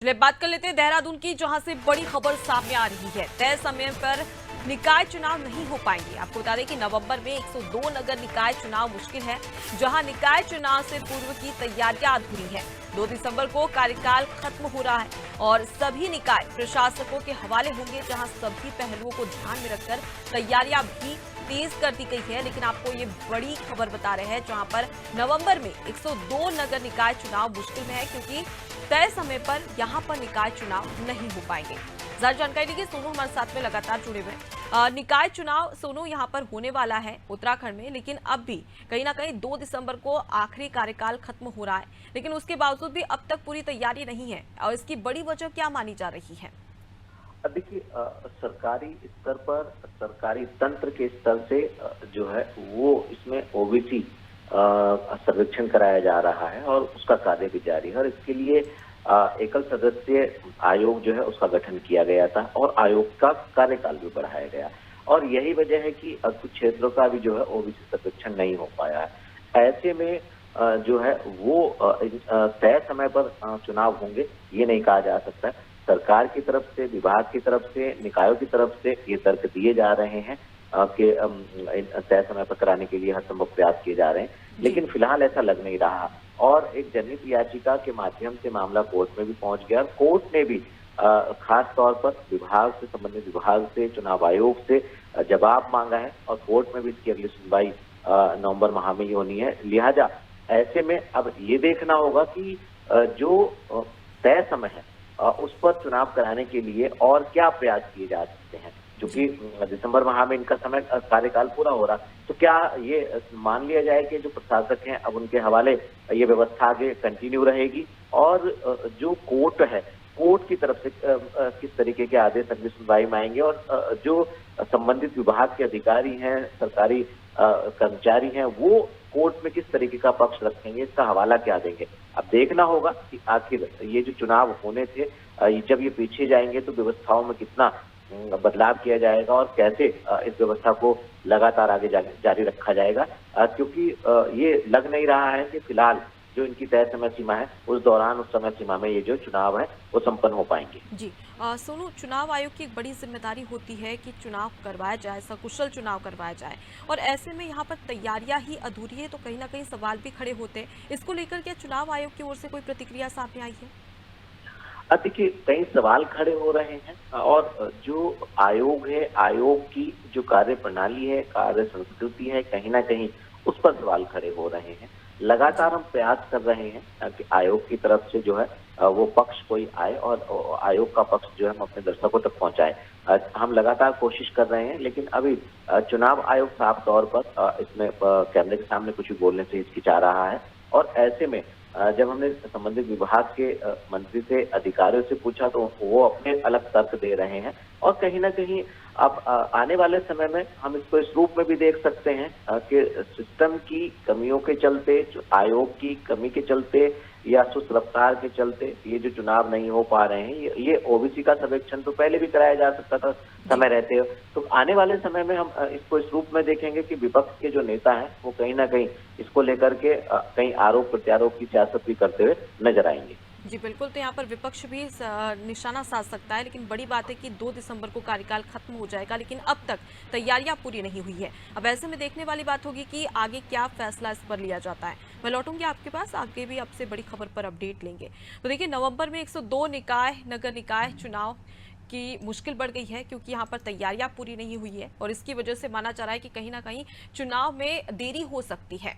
चलिए बात कर लेते हैं देहरादून की, जहां से बड़ी खबर सामने आ रही है। तय समय पर निकाय चुनाव नहीं हो पाएंगे। आपको बता दें कि नवंबर में 102 नगर निकाय चुनाव मुश्किल है, जहां निकाय चुनाव से पूर्व की तैयारियां अधूरी हैं। 2 दिसंबर को कार्यकाल खत्म हो रहा है और सभी निकाय प्रशासकों के हवाले होंगे, जहां सभी पहलुओं को ध्यान में रखकर तैयारियां भी तेज कर दी गई है। लेकिन आपको ये बड़ी खबर बता रहे हैं, जहां पर नवंबर में 102 नगर निकाय चुनाव मुश्किल में है, क्योंकि तय समय पर यहां पर निकाय चुनाव नहीं हो पाएंगे। ज्यादा जानकारी लीजिए, सोनू हमारे साथ में लगातार जुड़े हुए। निकाय चुनाव सोनू यहां पर होने वाला है उत्तराखंड में, लेकिन अब भी कहीं ना कहीं 2 दिसंबर को आखिरी कार्यकाल खत्म हो रहा है, लेकिन उसके बावजूद भी अब तक पूरी तैयारी नहीं है। और इसकी बड़ी वजह क्या मानी जा रही है? देखिए, सरकारी स्तर पर, सरकारी तंत्र के स्तर से जो है वो इसमें ओबीसी सर्वेक्षण कराया जा रहा है और उसका कार्य भी जारी है। और इसके लिए एकल सदस्य आयोग जो है उसका गठन किया गया था और आयोग का कार्यकाल भी बढ़ाया गया। और यही वजह है कि कुछ क्षेत्रों का भी जो है ओबीसी सर्वेक्षण नहीं हो पाया है। ऐसे में जो है वो तय समय पर चुनाव होंगे ये नहीं कहा जा सकता। सरकार की तरफ से, विभाग की तरफ से, निकायों की तरफ से ये तर्क दिए जा रहे हैं कि तय समय पर कराने के लिए हर संभव प्रयास किए जा रहे हैं, लेकिन फिलहाल ऐसा लग नहीं रहा। और एक जनहित याचिका के माध्यम से मामला कोर्ट में भी पहुंच गया। कोर्ट ने भी खास तौर पर विभाग से, संबंधित विभाग से, चुनाव आयोग से जवाब मांगा है और कोर्ट में भी इसकी अगली सुनवाई नवंबर माह में ही होनी है। लिहाजा ऐसे में अब ये देखना होगा कि जो तय समय है उस पर चुनाव कराने के लिए और क्या प्रयास किए जा सकते हैं, क्योंकि दिसंबर माह में इनका समय कार्यकाल पूरा हो रहा। तो क्या ये मान लिया जाए कि जो प्रशासक हैं अब उनके हवाले ये व्यवस्था आगे कंटिन्यू रहेगी, और जो कोर्ट है, कोर्ट की तरफ से किस तरीके के आदेश अगली सुनवाई में आएंगे, और जो संबंधित विभाग के अधिकारी हैं, सरकारी कर्मचारी हैं, वो कोर्ट में किस तरीके का पक्ष रखेंगे, इसका हवाला क्या देंगे। अब देखना होगा कि आखिर ये जो चुनाव होने थे, जब ये पीछे जाएंगे तो व्यवस्थाओं में कितना बदलाव किया जाएगा और कैसे इस व्यवस्था को लगातार आगे जारी रखा जाएगा, क्योंकि ये लग नहीं रहा है कि फिलहाल जो इनकी तय समय सीमा है उस दौरान, उस समय सीमा में ये जो चुनाव है वो संपन्न हो पाएंगे। जी सोनू, चुनाव आयोग की एक बड़ी जिम्मेदारी होती है कि चुनाव करवाया जाए, सकुशल चुनाव करवाया जाए, और ऐसे में यहाँ पर तैयारियां ही अधूरी है, तो कहीं ना कहीं सवाल भी खड़े होते हैं। इसको लेकर क्या चुनाव आयोग की ओर से कोई प्रतिक्रिया सामने आई है? देखिए, कई सवाल खड़े हो रहे हैं और जो आयोग है, आयोग की जो कार्य प्रणाली है, कार्य संस्कृति है, कहीं ना कहीं उस पर सवाल खड़े हो रहे हैं। लगातार हम प्रयास कर रहे हैं कि आयोग की तरफ से जो है वो पक्ष कोई आए और आयोग का पक्ष जो है हम अपने दर्शकों तक पहुंचाए। हम लगातार कोशिश कर रहे हैं, लेकिन अभी चुनाव आयोग साफ तौर पर इसमें कैमरे के सामने कुछ भी बोलने से हिचकिचा रहा है। और ऐसे में जब हमने संबंधित विभाग के मंत्री से, अधिकारियों से पूछा, तो वो अपने अलग तर्क दे रहे हैं। और कहीं ना कहीं अब आने वाले समय में हम इसको इस रूप में भी देख सकते हैं कि सिस्टम की कमियों के चलते, आयोग की कमी के चलते या सुस्त रफ्तार के चलते ये जो चुनाव नहीं हो पा रहे हैं, ये ओबीसी का सर्वेक्षण तो पहले भी कराया जा सकता था समय रहते। तो आने वाले समय में हम इसको इस रूप में देखेंगे कि विपक्ष के जो नेता हैं वो कहीं ना कहीं इसको लेकर के कई आरोप प्रत्यारोप की सियासत भी करते हुए नजर आएंगे। जी बिल्कुल, तो यहाँ पर विपक्ष भी निशाना साध सकता है, लेकिन बड़ी बात है कि 2 दिसंबर को कार्यकाल खत्म हो जाएगा, लेकिन अब तक तैयारियां पूरी नहीं हुई है। अब ऐसे में देखने वाली बात होगी कि आगे क्या फैसला इस पर लिया जाता है। मैं लौटूंगी आपके पास, आगे भी आपसे बड़ी खबर पर अपडेट लेंगे। तो देखिए, नवंबर में 102 नगर निकाय चुनाव की मुश्किल बढ़ गई है, क्योंकि यहाँ पर तैयारियां पूरी नहीं हुई है, और इसकी वजह से माना जा रहा है कि कहीं ना कहीं चुनाव में देरी हो सकती है।